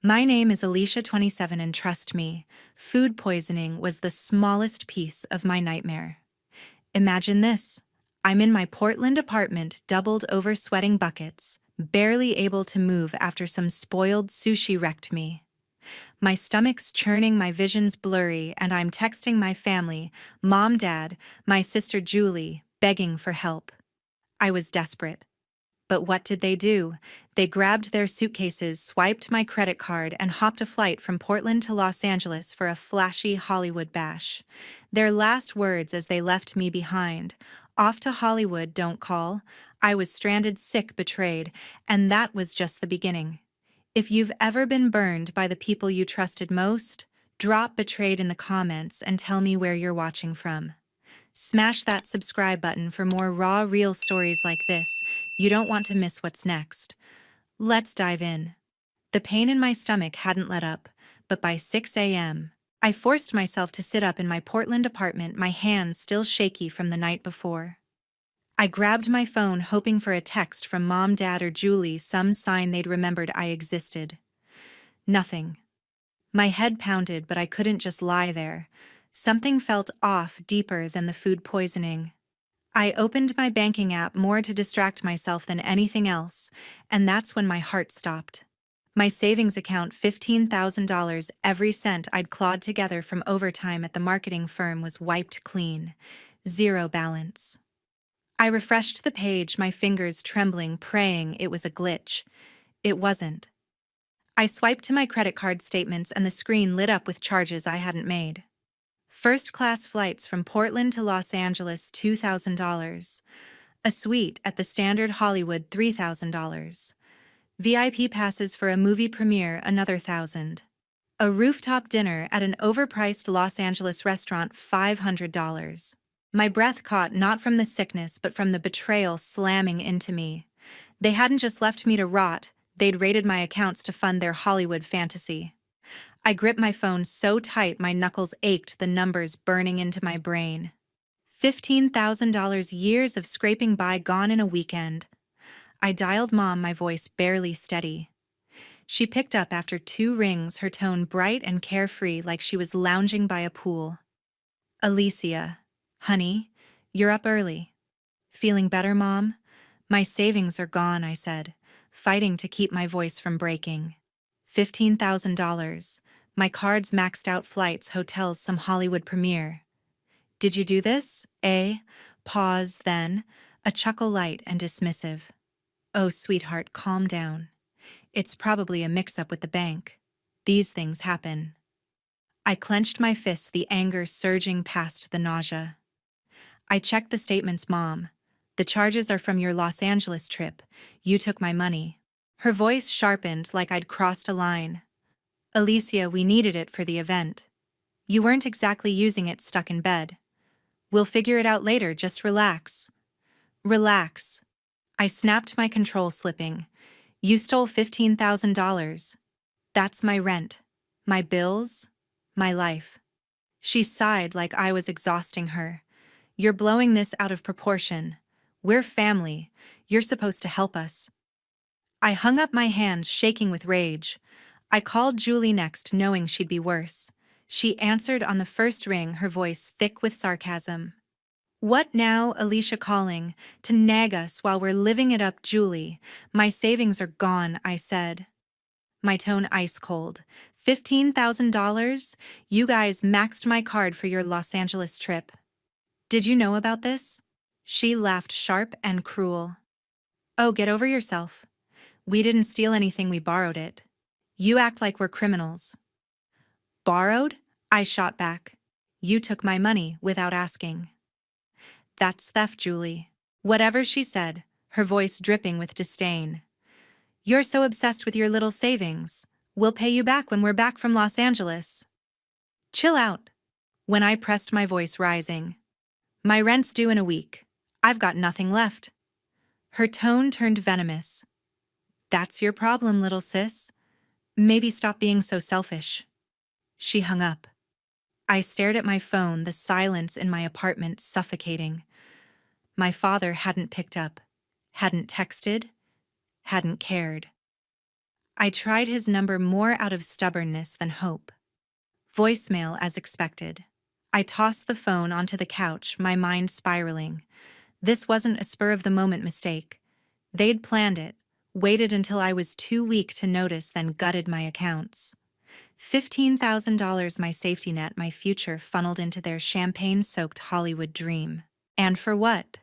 My name is Alicia 27 and trust me, food poisoning was the smallest piece of my nightmare. Imagine this. I'm in my Portland apartment, doubled over sweating buckets, barely able to move after some spoiled sushi wrecked me. My stomach's churning, my vision's blurry, and I'm texting my family, mom, dad, my sister Julie, begging for help. I was desperate. But what did they do? They grabbed their suitcases, swiped my credit card, and hopped a flight from Portland to Los Angeles for a flashy Hollywood bash. Their last words as they left me behind: "Off to Hollywood, don't call." I was stranded, sick, betrayed, and that was just the beginning. If you've ever been burned by the people you trusted most, drop betrayed in the comments and tell me where you're watching from. Smash that subscribe button for more raw, real stories like this. You don't want to miss what's next. Let's dive in. The pain in my stomach hadn't let up, but by 6 a.m., I forced myself to sit up in my Portland apartment, my hands still shaky from the night before. I grabbed my phone, hoping for a text from mom, dad, or Julie, some sign they'd remembered I existed. Nothing. My head pounded, but I couldn't just lie there. Something felt off, deeper than the food poisoning. I opened my banking app more to distract myself than anything else, and that's when my heart stopped. My savings account, $15,000, every cent I'd clawed together from overtime at the marketing firm, was wiped clean. Zero balance. I refreshed the page, my fingers trembling, praying it was a glitch. It wasn't. I swiped to my credit card statements and the screen lit up with charges I hadn't made. First-class flights from Portland to Los Angeles, $2,000. A suite at the Standard Hollywood, $3,000. VIP passes for a movie premiere, another 1,000. A rooftop dinner at an overpriced Los Angeles restaurant, $500. My breath caught, not from the sickness but from the betrayal slamming into me. They hadn't just left me to rot, they'd raided my accounts to fund their Hollywood fantasy. I gripped my phone so tight my knuckles ached, the numbers burning into my brain. $15,000, years of scraping by, gone in a weekend. I dialed mom, my voice barely steady. She picked up after 2 rings, her tone bright and carefree, like she was lounging by a pool. "Alicia, honey, you're up early. Feeling better, mom?" "My savings are gone," I said, fighting to keep my voice from breaking. $15,000. My cards, maxed out flights, hotels, some Hollywood premiere. "Did you do this, eh?" Pause, then, a chuckle light and dismissive. "Oh, sweetheart, calm down. It's probably a mix-up with the bank. These things happen." I clenched my fists, the anger surging past the nausea. "I checked the statements, mom. The charges are from your Los Angeles trip. You took my money." Her voice sharpened like I'd crossed a line. "Alicia, we needed it for the event. You weren't exactly using it stuck in bed. We'll figure it out later, just relax." "Relax." I snapped, my control slipping. "You stole $15,000. That's my rent, my bills, my life." She sighed like I was exhausting her. "You're blowing this out of proportion. We're family. You're supposed to help us." I hung up, my hands shaking with rage. I called Julie next, knowing she'd be worse. She answered on the first ring, her voice thick with sarcasm. "What now?" Alicia calling, "to nag us while we're living it up, Julie." "My savings are gone," I said, my tone ice cold. $15,000? You guys maxed my card for your Los Angeles trip. Did you know about this?" She laughed, sharp and cruel. "Oh, get over yourself. We didn't steal anything, we borrowed it. You act like we're criminals." "Borrowed?" I shot back. "You took my money without asking." "That's theft, Julie." Whatever she said, her voice dripping with disdain. "You're so obsessed with your little savings. We'll pay you back when we're back from Los Angeles." "Chill out." When I pressed, my voice rising. "My rent's due in a week. I've got nothing left." Her tone turned venomous. "That's your problem, little sis. Maybe stop being so selfish." She hung up. I stared at my phone, the silence in my apartment suffocating. My father hadn't picked up, hadn't texted, hadn't cared. I tried his number more out of stubbornness than hope. Voicemail as expected. I tossed the phone onto the couch, my mind spiraling. This wasn't a spur-of-the-moment mistake. They'd planned it, waited until I was too weak to notice, then gutted my accounts. $15,000, my safety net, my future, funneled into their champagne-soaked Hollywood dream. And for what?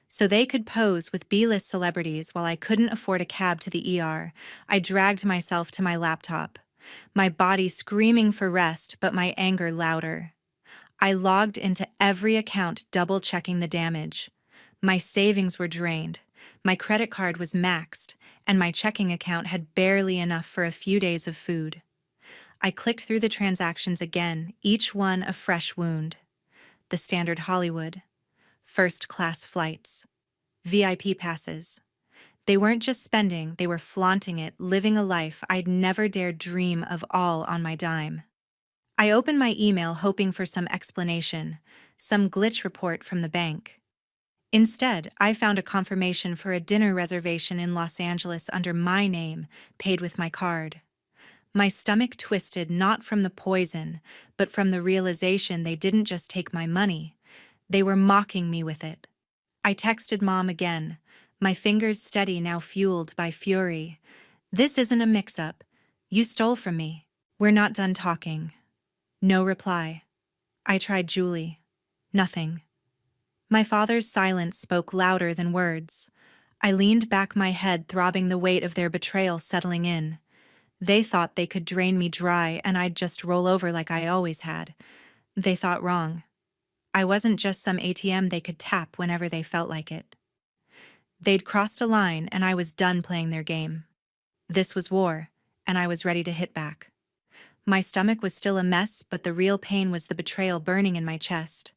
So they could pose with B-list celebrities while I couldn't afford a cab to the ER. I dragged myself to my laptop, my body screaming for rest, but my anger louder. I logged into every account, double-checking the damage. My savings were drained, my credit card was maxed, and my checking account had barely enough for a few days of food. I clicked through the transactions again, each one a fresh wound. The standard Hollywood. First-class flights. VIP passes. They weren't just spending, they were flaunting it, living a life I'd never dared dream of, all on my dime. I opened my email hoping for some explanation, some glitch report from the bank. Instead, I found a confirmation for a dinner reservation in Los Angeles under my name, paid with my card. My stomach twisted, not from the poison, but from the realization they didn't just take my money. They were mocking me with it. I texted Mom again, my fingers steady, now fueled by fury. This isn't a mix-up. You stole from me. We're not done talking. No reply. I tried Julie. Nothing. My father's silence spoke louder than words. I leaned back, my head throbbing, the weight of their betrayal settling in. They thought they could drain me dry and I'd just roll over like I always had. They thought wrong. I wasn't just some ATM they could tap whenever they felt like it. They'd crossed a line and I was done playing their game. This was war, and I was ready to hit back. My stomach was still a mess, but the real pain was the betrayal burning in my chest.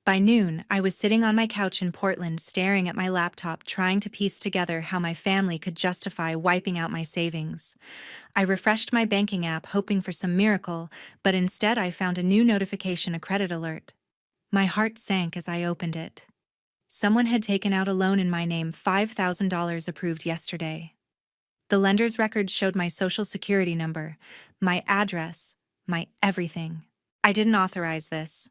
By noon, I was sitting on my couch in Portland, staring at my laptop, trying to piece together how my family could justify wiping out my savings. I refreshed my banking app, hoping for some miracle, but instead I found a new notification, a credit alert. My heart sank as I opened it. Someone had taken out a loan in my name, $5,000 approved yesterday. The lender's records showed my social security number, my address, my everything. I didn't authorize this.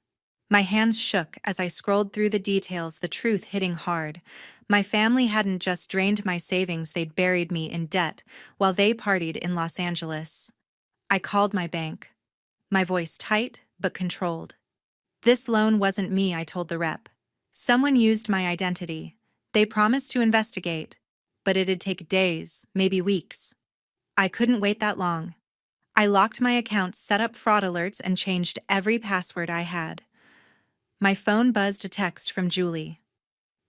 My hands shook as I scrolled through the details, the truth hitting hard. My family hadn't just drained my savings, they'd buried me in debt while they partied in Los Angeles. I called my bank, my voice tight but controlled. This loan wasn't me, I told the rep. Someone used my identity. They promised to investigate, but it'd take days, maybe weeks. I couldn't wait that long. I locked my accounts, set up fraud alerts, and changed every password I had. My phone buzzed, a text from Julie.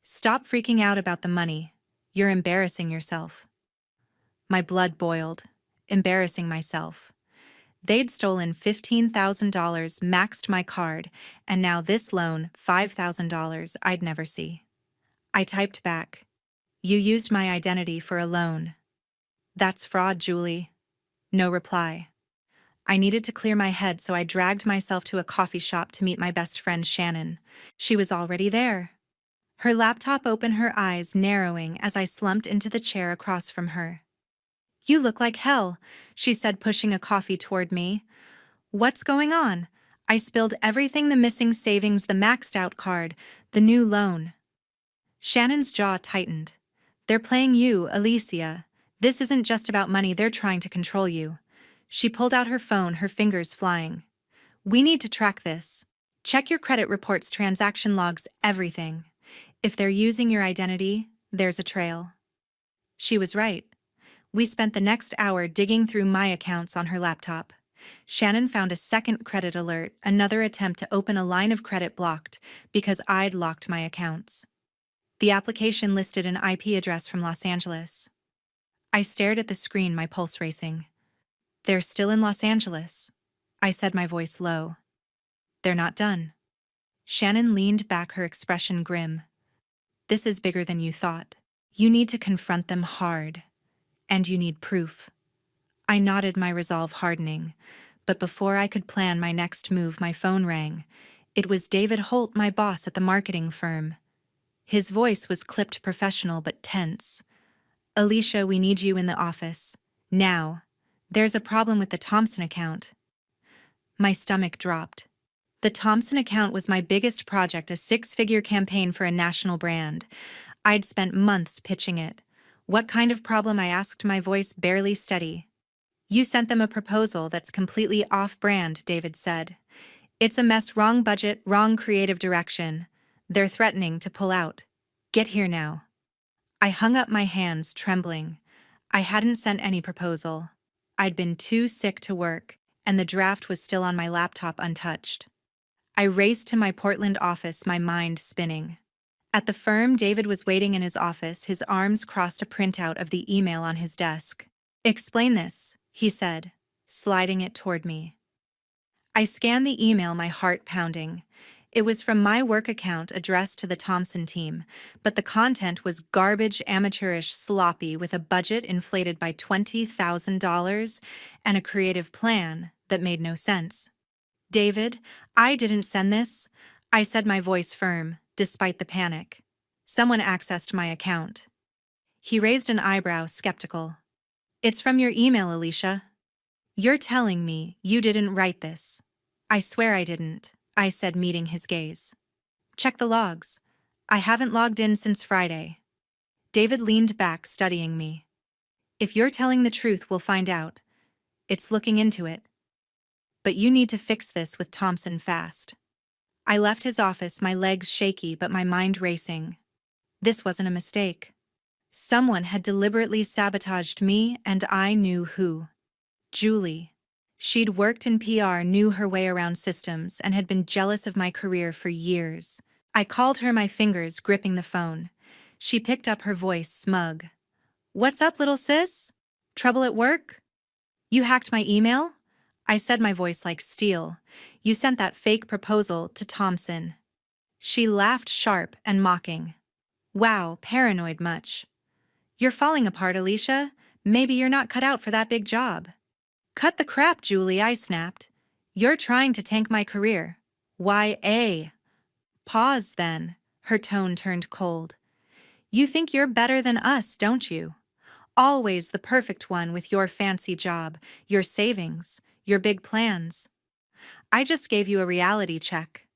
Stop freaking out about the money. You're embarrassing yourself. My blood boiled, embarrassing myself. They'd stolen $15,000, maxed my card, and now this loan, $5,000, I'd never see. I typed back, "You used my identity for a loan." "That's fraud, Julie." No reply. I needed to clear my head, so I dragged myself to a coffee shop to meet my best friend Shannon. She was already there. Her laptop open, her eyes narrowing as I slumped into the chair across from her. "You look like hell," she said, pushing a coffee toward me. "What's going on?" I spilled everything, the missing savings, the maxed-out card, the new loan. Shannon's jaw tightened. "They're playing you, Alicia. This isn't just about money, they're trying to control you." She pulled out her phone, her fingers flying. "We need to track this. Check your credit reports, transaction logs, everything. If they're using your identity, there's a trail." She was right. We spent the next hour digging through my accounts on her laptop. Shannon found a second credit alert, another attempt to open a line of credit blocked because I'd locked my accounts. The application listed an IP address from Los Angeles. I stared at the screen, my pulse racing. "They're still in Los Angeles," I said, my voice low. "They're not done." Shannon leaned back, her expression grim. "This is bigger than you thought. You need to confront them hard. And you need proof." I nodded, my resolve hardening. But before I could plan my next move, my phone rang. It was David Holt, my boss at the marketing firm. His voice was clipped, professional but tense. "Alicia, we need you in the office. Now." There's a problem with the Thompson account. My stomach dropped. The Thompson account was my biggest project, a six-figure campaign for a national brand. I'd spent months pitching it. What kind of problem? I asked, my voice barely steady. You sent them a proposal that's completely off-brand, David said. It's a mess, wrong budget, wrong creative direction. They're threatening to pull out. Get here now. I hung up my hands, trembling. I hadn't sent any proposal. I'd been too sick to work, and the draft was still on my laptop untouched. I raced to my Portland office, my mind spinning. At the firm, David was waiting in his office, his arms crossed, a printout of the email on his desk. Explain this, he said, sliding it toward me. I scanned the email, my heart pounding. It was from my work account addressed to the Thompson team, but the content was garbage, amateurish, sloppy, with a budget inflated by $20,000 and a creative plan that made no sense. David, I didn't send this, I said, my voice firm, despite the panic. Someone accessed my account. He raised an eyebrow, skeptical. It's from your email, Alicia. You're telling me you didn't write this? I swear I didn't, I said, meeting his gaze. Check the logs. I haven't logged in since Friday. David leaned back, studying me. If you're telling the truth, we'll find out. It's looking into it. But you need to fix this with Thompson fast. I left his office, my legs shaky but my mind racing. This wasn't a mistake. Someone had deliberately sabotaged me, and I knew who. Julie. She'd worked in PR, knew her way around systems, and had been jealous of my career for years. I called her, my fingers gripping the phone. She picked up, her voice smug. What's up, little sis? Trouble at work? You hacked my email? I said, my voice like steel. You sent that fake proposal to Thompson. She laughed, sharp and mocking. Wow, paranoid much? You're falling apart, Alicia. Maybe you're not cut out for that big job. Cut the crap, Julie, I snapped. You're trying to tank my career. Why? Pause then. Her tone turned cold. You think you're better than us, don't you? Always the perfect one with your fancy job, your savings, your big plans. I just gave you a reality check.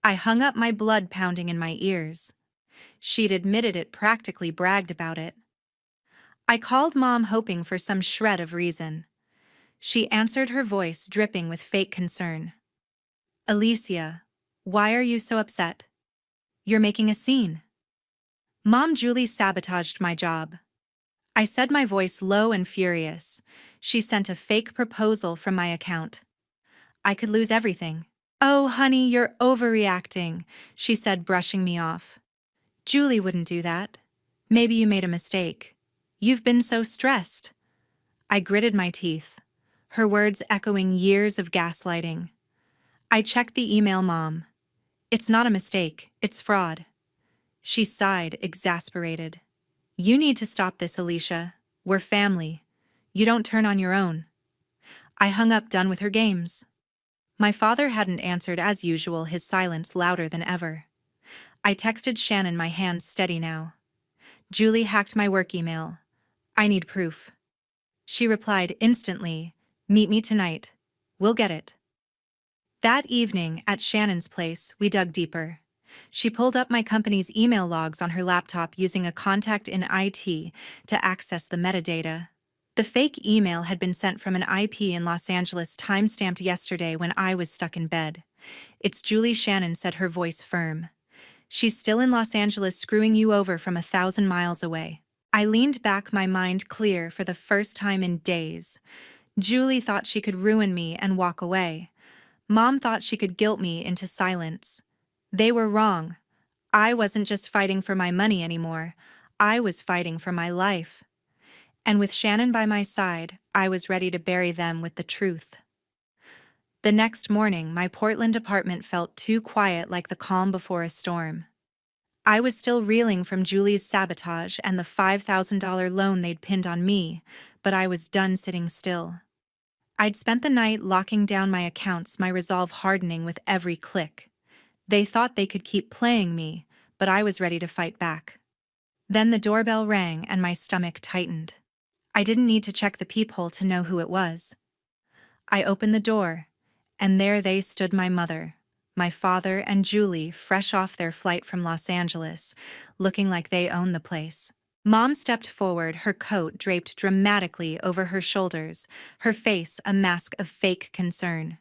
I hung up, my blood pounding in my ears. She'd admitted it, practically bragged about it. I called Mom, hoping for some shred of reason. She answered, her voice dripping with fake concern. Alicia, why are you so upset? You're making a scene. Mom, Julie sabotaged my job. I said, my voice low and furious. She sent a fake proposal from my account. I could lose everything. Oh, honey, you're overreacting, she said, brushing me off. Julie wouldn't do that. Maybe you made a mistake. You've been so stressed. I gritted my teeth, her words echoing years of gaslighting. I checked the email, Mom. It's not a mistake, it's fraud. She sighed, exasperated. You need to stop this, Alicia. We're family. You don't turn on your own. I hung up, done with her games. My father hadn't answered as usual, his silence louder than ever. I texted Shannon, my hands steady now. Julie hacked my work email. I need proof. She replied instantly, meet me tonight. We'll get it. That evening, at Shannon's place, we dug deeper. She pulled up my company's email logs on her laptop, using a contact in IT to access the metadata. The fake email had been sent from an IP in Los Angeles, time-stamped yesterday when I was stuck in bed. It's Julie, Shannon said, her voice firm. She's still in Los Angeles, screwing you over from 1,000 miles away. I leaned back, my mind clear for the first time in days. Julie thought she could ruin me and walk away. Mom thought she could guilt me into silence. They were wrong. I wasn't just fighting for my money anymore. I was fighting for my life. And with Shannon by my side, I was ready to bury them with the truth. The next morning, my Portland apartment felt too quiet, like the calm before a storm. I was still reeling from Julie's sabotage and the $5,000 loan they'd pinned on me, but I was done sitting still. I'd spent the night locking down my accounts, my resolve hardening with every click. They thought they could keep playing me, but I was ready to fight back. Then the doorbell rang and my stomach tightened. I didn't need to check the peephole to know who it was. I opened the door, and there they stood, my mother, my father, and Julie, fresh off their flight from Los Angeles, looking like they owned the place. Mom stepped forward, her coat draped dramatically over her shoulders, her face a mask of fake concern.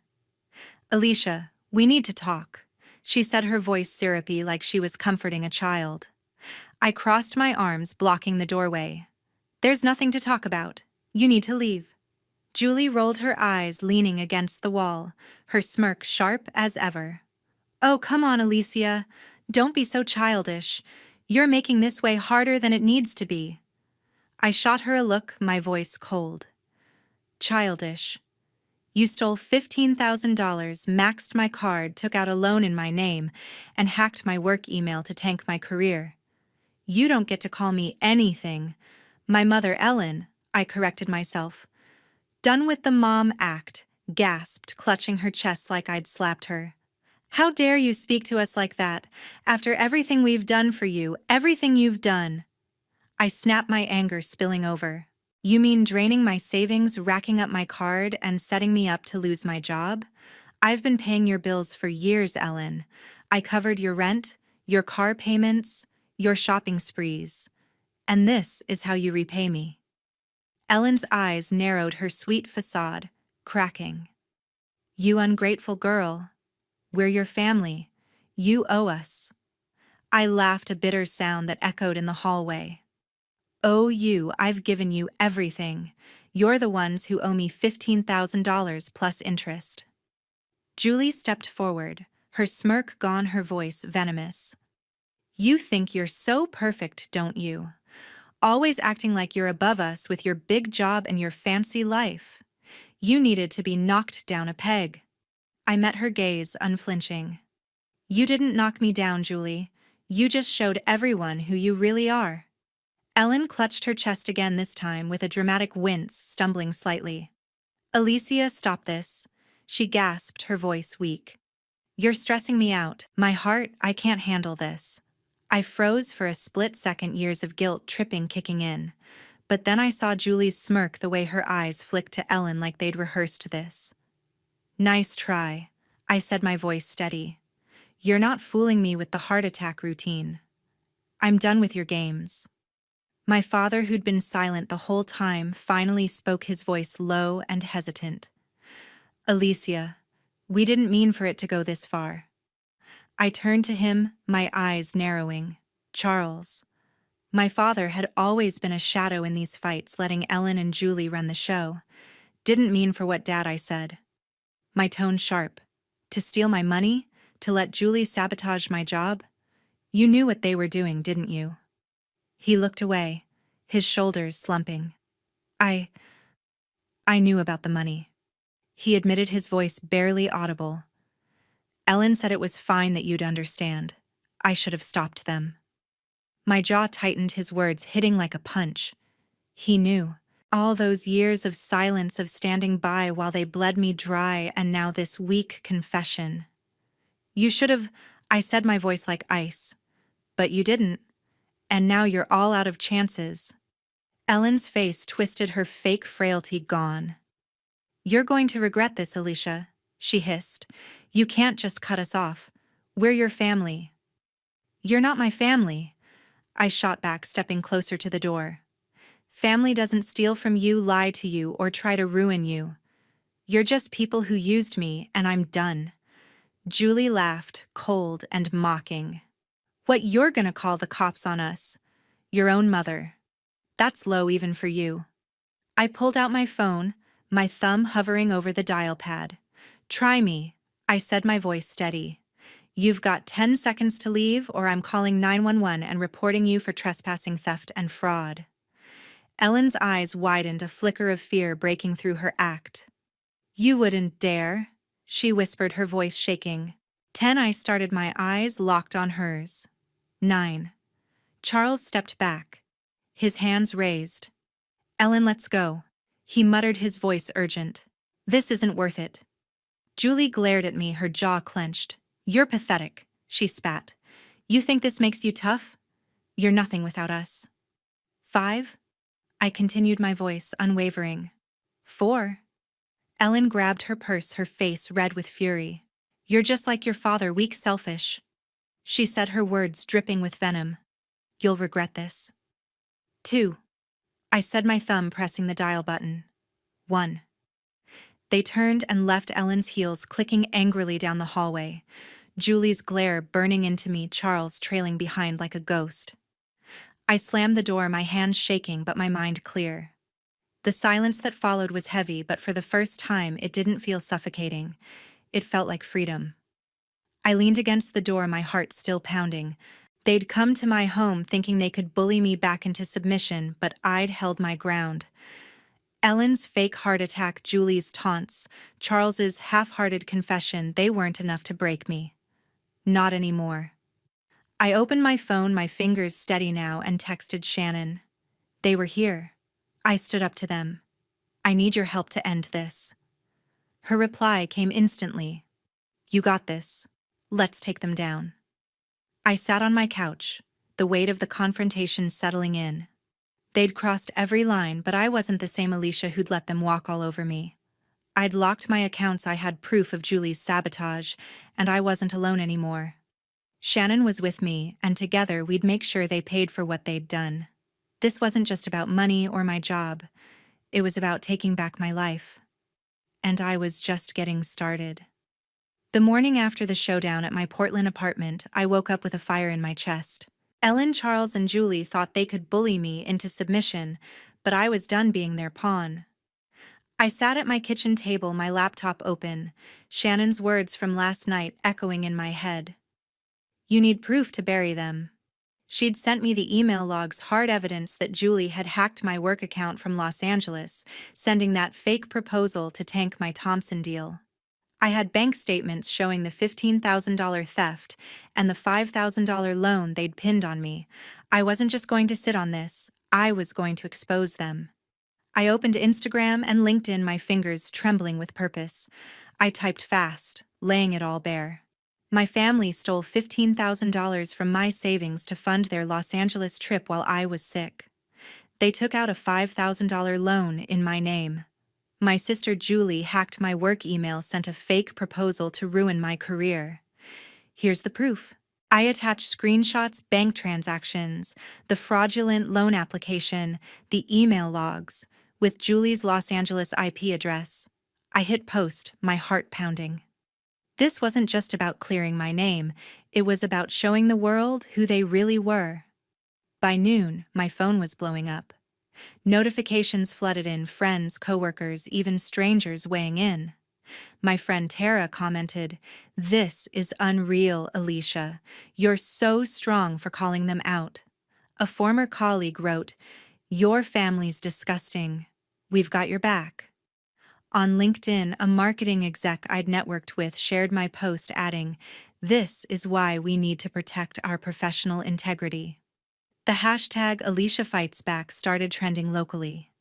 "Alicia, we need to talk," she said, her voice syrupy like she was comforting a child. I crossed my arms, blocking the doorway. "There's nothing to talk about. You need to leave." Julie rolled her eyes, leaning against the wall, her smirk sharp as ever. "Oh, come on, Alicia. Don't be so childish. You're making this way harder than it needs to be." I shot her a look, my voice cold. "Childish. You stole $15,000, maxed my card, took out a loan in my name, and hacked my work email to tank my career. You don't get to call me anything. My mother, Ellen," I corrected myself. "Done with the mom act," gasped, clutching her chest like I'd slapped her. "How dare you speak to us like that, after everything we've done for you, everything you've done?" I snapped, my anger spilling over. "You mean draining my savings, racking up my card, and setting me up to lose my job? I've been paying your bills for years, Ellen. I covered your rent, your car payments, your shopping sprees. And this is how you repay me." Ellen's eyes narrowed, her sweet facade cracking. "You ungrateful girl. We're your family. You owe us." I laughed, a bitter sound that echoed in the hallway. "Oh, you, I've given you everything. You're the ones who owe me $15,000 plus interest." Julie stepped forward, her smirk gone, her voice venomous. "You think you're so perfect, don't you? Always acting like you're above us with your big job and your fancy life. You needed to be knocked down a peg." I met her gaze, unflinching. "You didn't knock me down, Julie. You just showed everyone who you really are." Ellen clutched her chest again, this time with a dramatic wince, stumbling slightly. "Alicia, stop this," she gasped, her voice weak. "You're stressing me out. My heart, I can't handle this." I froze for a split second, years of guilt kicking in. But then I saw Julie's smirk, the way her eyes flicked to Ellen like they'd rehearsed this. "Nice try," I said, my voice steady. "You're not fooling me with the heart attack routine. I'm done with your games." My father, who'd been silent the whole time, finally spoke, his voice low and hesitant. "Alicia, we didn't mean for it to go this far." I turned to him, my eyes narrowing. "Charles." My father had always been a shadow in these fights, letting Ellen and Julie run the show. "Didn't mean for what, Dad?" I said. My tone sharp. "To steal my money? To let Julie sabotage my job? You knew what they were doing, didn't you?" He looked away, his shoulders slumping. I knew about the money," he admitted, his voice barely audible. "Ellen said it was fine, that you'd understand. I should have stopped them." My jaw tightened, his words hitting like a punch. He knew. All those years of silence, of standing by while they bled me dry, and now this weak confession. "You should have," I said, my voice like ice. "But you didn't. And now you're all out of chances." Ellen's face twisted, her fake frailty gone. "You're going to regret this, Alicia," she hissed. "You can't just cut us off. We're your family." "You're not my family," I shot back, stepping closer to the door. "Family doesn't steal from you, lie to you, or try to ruin you. You're just people who used me, and I'm done." Julie laughed, cold and mocking. "What, you're gonna call the cops on us? Your own mother? That's low even for you." I pulled out my phone, my thumb hovering over the dial pad. "Try me," I said, my voice steady. "You've got 10 seconds to leave, or I'm calling 911 and reporting you for trespassing, theft, and fraud." Ellen's eyes widened, a flicker of fear breaking through her act. "You wouldn't dare," she whispered, her voice shaking. 10. I started, my eyes locked on hers. 9. Charles stepped back, his hands raised. "Ellen, let's go," he muttered, his voice urgent. "This isn't worth it." Julie glared at me, her jaw clenched. "You're pathetic," she spat. "You think this makes you tough? You're nothing without us." 5. I continued, my voice unwavering. 4. Ellen grabbed her purse, her face red with fury. You're just like your father, weak, selfish. She said, her words dripping with venom. You'll regret this. 2. I said, my thumb pressing the dial button. 1. They turned and left, Ellen's heels clicking angrily down the hallway. Julie's glare burning into me, Charles trailing behind like a ghost. I slammed the door, my hands shaking but my mind clear. The silence that followed was heavy, but for the first time it didn't feel suffocating. It felt like freedom. I leaned against the door, my heart still pounding. They'd come to my home thinking they could bully me back into submission, but I'd held my ground. Ellen's fake heart attack, Julie's taunts, Charles's half-hearted confession, they weren't enough to break me. Not anymore. I opened my phone, my fingers steady now, and texted Shannon. They were here. I stood up to them. I need your help to end this. Her reply came instantly. You got this. Let's take them down. I sat on my couch, the weight of the confrontation settling in. They'd crossed every line, but I wasn't the same Alicia who'd let them walk all over me. I'd locked my accounts, I had proof of Julie's sabotage, and I wasn't alone anymore. Shannon was with me, and together we'd make sure they paid for what they'd done. This wasn't just about money or my job. It was about taking back my life. And I was just getting started. The morning after the showdown at my Portland apartment, I woke up with a fire in my chest. Ellen, Charles, and Julie thought they could bully me into submission, but I was done being their pawn. I sat at my kitchen table, my laptop open, Shannon's words from last night echoing in my head. You need proof to bury them. She'd sent me the email logs, hard evidence that Julie had hacked my work account from Los Angeles, sending that fake proposal to tank my Thompson deal. I had bank statements showing the $15,000 theft and the $5,000 loan they'd pinned on me. I wasn't just going to sit on this, I was going to expose them. I opened Instagram and LinkedIn, my fingers trembling with purpose. I typed fast, laying it all bare. My family stole $15,000 from my savings to fund their Los Angeles trip while I was sick. They took out a $5,000 loan in my name. My sister Julie hacked my work email, sent a fake proposal to ruin my career. Here's the proof. I attached screenshots, bank transactions, the fraudulent loan application, the email logs, with Julie's Los Angeles IP address. I hit post, my heart pounding. This wasn't just about clearing my name, it was about showing the world who they really were. By noon, my phone was blowing up. Notifications flooded in, friends, coworkers, even strangers weighing in. My friend Tara commented, "This is unreal, Alicia. You're so strong for calling them out." A former colleague wrote, "Your family's disgusting. We've got your back." On LinkedIn, a marketing exec I'd networked with shared my post, adding, "This is why we need to protect our professional integrity." The hashtag #AliciaFightsBack started trending locally.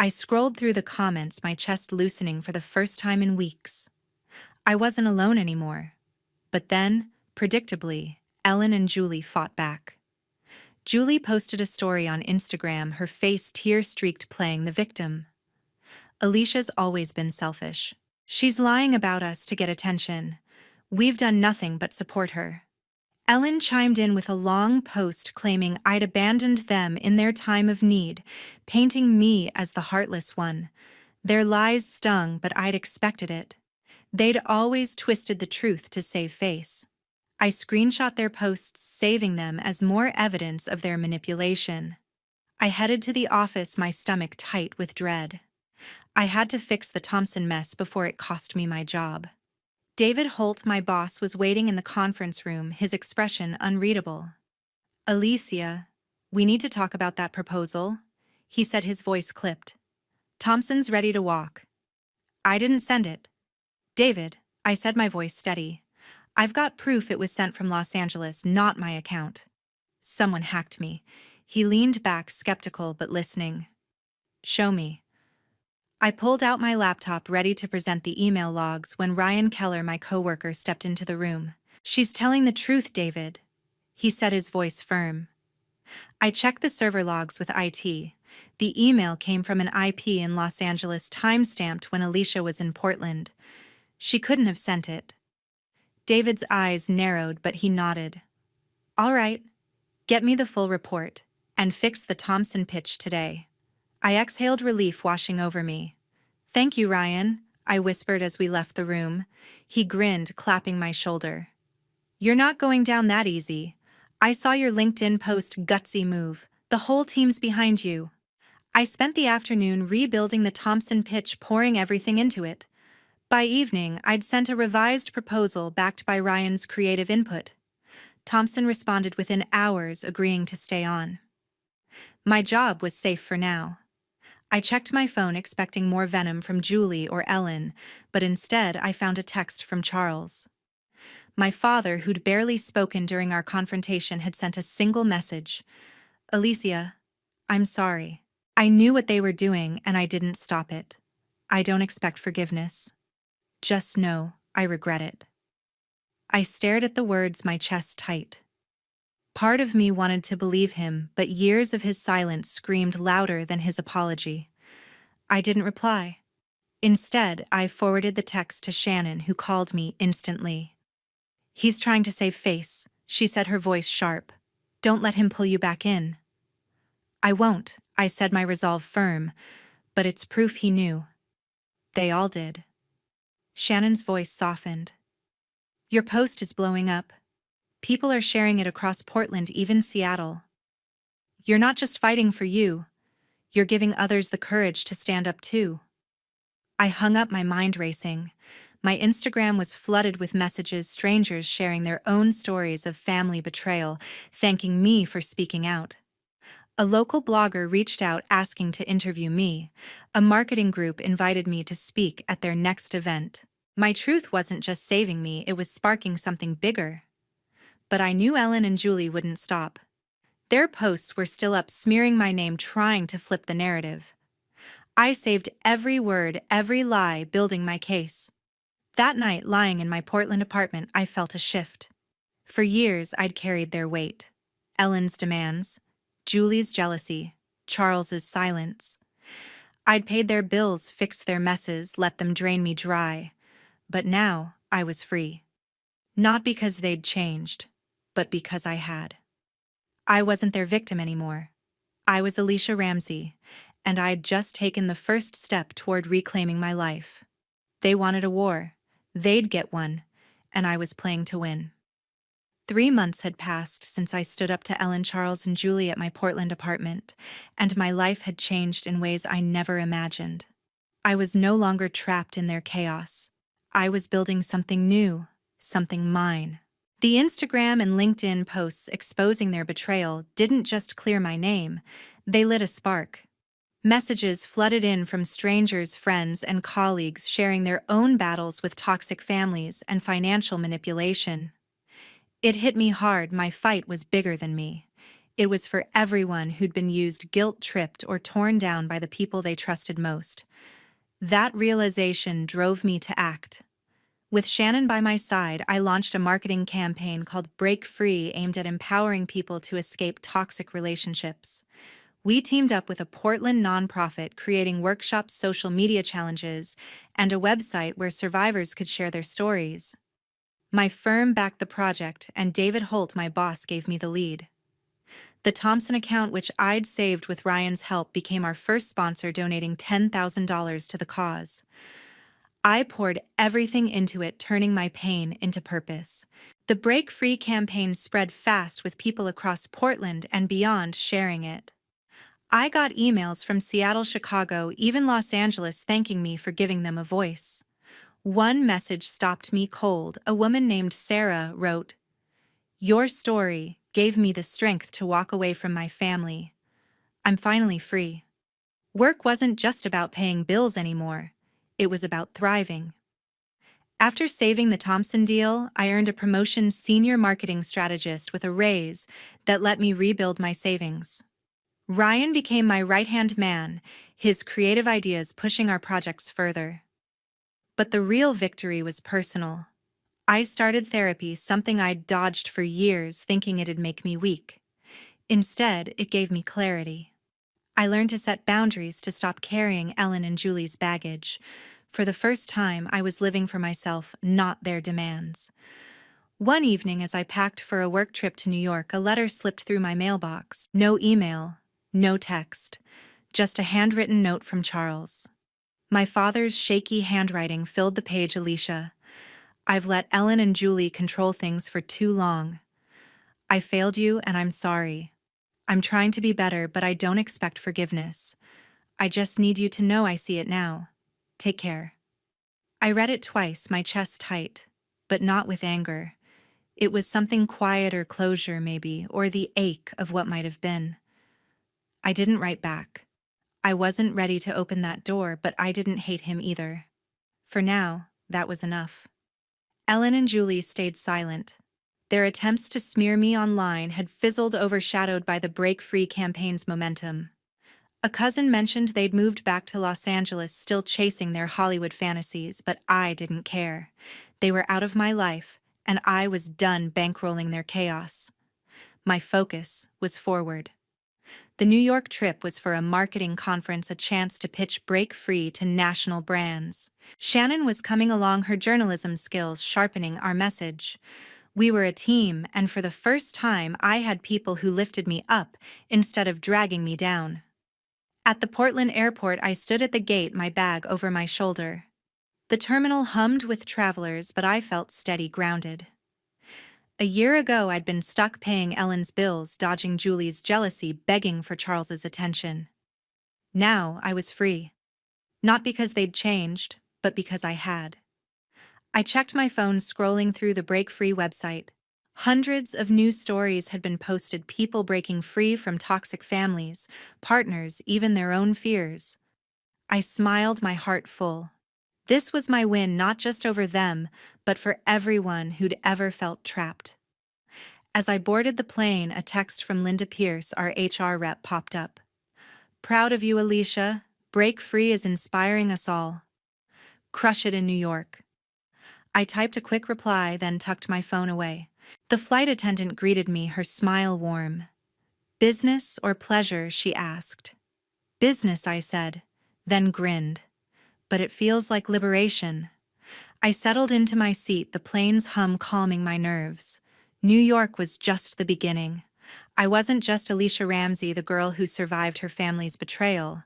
I scrolled through the comments, my chest loosening for the first time in weeks. I wasn't alone anymore. But then, predictably, Ellen and Julie fought back. Julie posted a story on Instagram, her face tear-streaked, playing the victim. Alicia's always been selfish. She's lying about us to get attention. We've done nothing but support her. Ellen chimed in with a long post claiming I'd abandoned them in their time of need, painting me as the heartless one. Their lies stung, but I'd expected it. They'd always twisted the truth to save face. I screenshot their posts, saving them as more evidence of their manipulation. I headed to the office, my stomach tight with dread. I had to fix the Thompson mess before it cost me my job. David Holt, my boss, was waiting in the conference room, his expression unreadable. "Alicia, we need to talk about that proposal," he said, his voice clipped. "Thompson's ready to walk." "I didn't send it." "David," I said, my voice steady. "I've got proof it was sent from Los Angeles, not my account." "Someone hacked me." He leaned back, skeptical but listening. "Show me." I pulled out my laptop, ready to present the email logs, when Ryan Keller, my coworker, stepped into the room. "She's telling the truth, David," he said, his voice firm. I checked the server logs with IT. The email came from an IP in Los Angeles timestamped when Alicia was in Portland. She couldn't have sent it. David's eyes narrowed, but he nodded. All right, get me the full report, and fix the Thompson pitch today. I exhaled relief washing over me. Thank you, Ryan, I whispered as we left the room. He grinned, clapping my shoulder. You're not going down that easy. I saw your LinkedIn post, gutsy move. The whole team's behind you. I spent the afternoon rebuilding the Thompson pitch, pouring everything into it. By evening, I'd sent a revised proposal backed by Ryan's creative input. Thompson responded within hours, agreeing to stay on. My job was safe for now. I checked my phone expecting more venom from Julie or Ellen, but instead I found a text from Charles. My father, who'd barely spoken during our confrontation, had sent a single message. Alicia, I'm sorry. I knew what they were doing and I didn't stop it. I don't expect forgiveness. Just know, I regret it. I stared at the words, my chest tight. Part of me wanted to believe him, but years of his silence screamed louder than his apology. I didn't reply. Instead, I forwarded the text to Shannon, who called me instantly. He's trying to save face, she said, her voice sharp. Don't let him pull you back in. I won't, I said, my resolve firm, but it's proof he knew. They all did. Shannon's voice softened. Your post is blowing up. People are sharing it across Portland, even Seattle. You're not just fighting for you, you're giving others the courage to stand up too. I hung up, my mind racing. My Instagram was flooded with messages, strangers sharing their own stories of family betrayal, thanking me for speaking out. A local blogger reached out asking to interview me. A marketing group invited me to speak at their next event. My truth wasn't just saving me, it was sparking something bigger. But I knew Ellen and Julie wouldn't stop. Their posts were still up, smearing my name, trying to flip the narrative. I saved every word, every lie, building my case. That night, lying in my Portland apartment, I felt a shift. For years, I'd carried their weight. Ellen's demands, Julie's jealousy, Charles's silence. I'd paid their bills, fixed their messes, let them drain me dry. But now, I was free. Not because they'd changed, but because I had. I wasn't their victim anymore. I was Alicia Ramsey, and I'd just taken the first step toward reclaiming my life. They wanted a war. They'd get one, and I was playing to win. 3 months had passed since I stood up to Ellen, Charles, and Julie at my Portland apartment, and my life had changed in ways I never imagined. I was no longer trapped in their chaos. I was building something new, something mine. The Instagram and LinkedIn posts exposing their betrayal didn't just clear my name, they lit a spark. Messages flooded in from strangers, friends, and colleagues sharing their own battles with toxic families and financial manipulation. It hit me hard. My fight was bigger than me. It was for everyone who'd been used, guilt-tripped, or torn down by the people they trusted most. That realization drove me to act. With Shannon by my side, I launched a marketing campaign called Break Free, aimed at empowering people to escape toxic relationships. We teamed up with a Portland nonprofit, creating workshops, social media challenges, and a website where survivors could share their stories. My firm backed the project, and David Holt, my boss, gave me the lead. The Thompson account, which I'd saved with Ryan's help, became our first sponsor, donating $10,000 to the cause. I poured everything into it, turning my pain into purpose. The Break Free campaign spread fast, with people across Portland and beyond sharing it. I got emails from Seattle, Chicago, even Los Angeles, thanking me for giving them a voice. One message stopped me cold. A woman named Sarah wrote, "Your story gave me the strength to walk away from my family. I'm finally free." Work wasn't just about paying bills anymore. It was about thriving. After saving the Thompson deal, I earned a promotion, senior marketing strategist, with a raise that let me rebuild my savings. Ryan became my right-hand man, his creative ideas pushing our projects further. But the real victory was personal. I started therapy, something I'd dodged for years, thinking it'd make me weak. Instead, it gave me clarity. I learned to set boundaries to stop carrying Ellen and Julie's baggage. For the first time, I was living for myself, not their demands. One evening, as I packed for a work trip to New York, a letter slipped through my mailbox. No email, no text, just a handwritten note from Charles. My father's shaky handwriting filled the page. Alicia, I've let Ellen and Julie control things for too long. I failed you and I'm sorry. I'm trying to be better, but I don't expect forgiveness. I just need you to know I see it now. Take care. I read it twice, my chest tight, but not with anger. It was something quieter, closure maybe, or the ache of what might have been. I didn't write back. I wasn't ready to open that door, but I didn't hate him either. For now, that was enough. Ellen and Julie stayed silent. Their attempts to smear me online had fizzled, overshadowed by the Break Free campaign's momentum. A cousin mentioned they'd moved back to Los Angeles, still chasing their Hollywood fantasies, but I didn't care. They were out of my life, and I was done bankrolling their chaos. My focus was forward. The New York trip was for a marketing conference, a chance to pitch Break Free to national brands. Shannon was coming along, her journalism skills sharpening our message. We were a team, and for the first time, I had people who lifted me up instead of dragging me down. At the Portland airport, I stood at the gate, my bag over my shoulder. The terminal hummed with travelers, but I felt steady, grounded. A year ago, I'd been stuck paying Ellen's bills, dodging Julie's jealousy, begging for Charles's attention. Now, I was free. Not because they'd changed, but because I had. I checked my phone, scrolling through the Break Free website. Hundreds of new stories had been posted, people breaking free from toxic families, partners, even their own fears. I smiled, my heart full. This was my win, not just over them, but for everyone who'd ever felt trapped. As I boarded the plane, a text from Linda Pierce, our HR rep, popped up. Proud of you, Alicia. Break Free is inspiring us all. Crush it in New York. I typed a quick reply, then tucked my phone away. The flight attendant greeted me, her smile warm. Business or pleasure, she asked. Business, I said, then grinned. But it feels like liberation. I settled into my seat, the plane's hum calming my nerves. New York was just the beginning. I wasn't just Alicia Ramsey, the girl who survived her family's betrayal.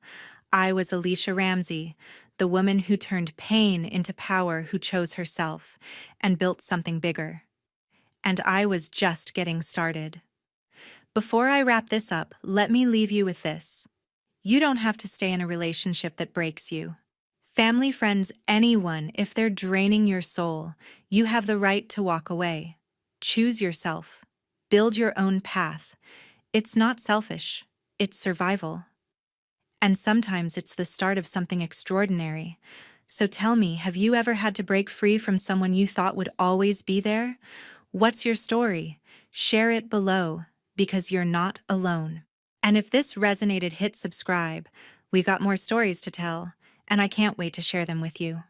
I was Alicia Ramsey, the woman who turned pain into power, who chose herself and built something bigger. And I was just getting started. Before I wrap this up, let me leave you with this. You don't have to stay in a relationship that breaks you. Family, friends, anyone, if they're draining your soul, you have the right to walk away. Choose yourself. Build your own path. It's not selfish, it's survival. And sometimes it's the start of something extraordinary. So tell me, have you ever had to break free from someone you thought would always be there? What's your story? Share it below, because you're not alone. And if this resonated, hit subscribe. We got more stories to tell, and I can't wait to share them with you.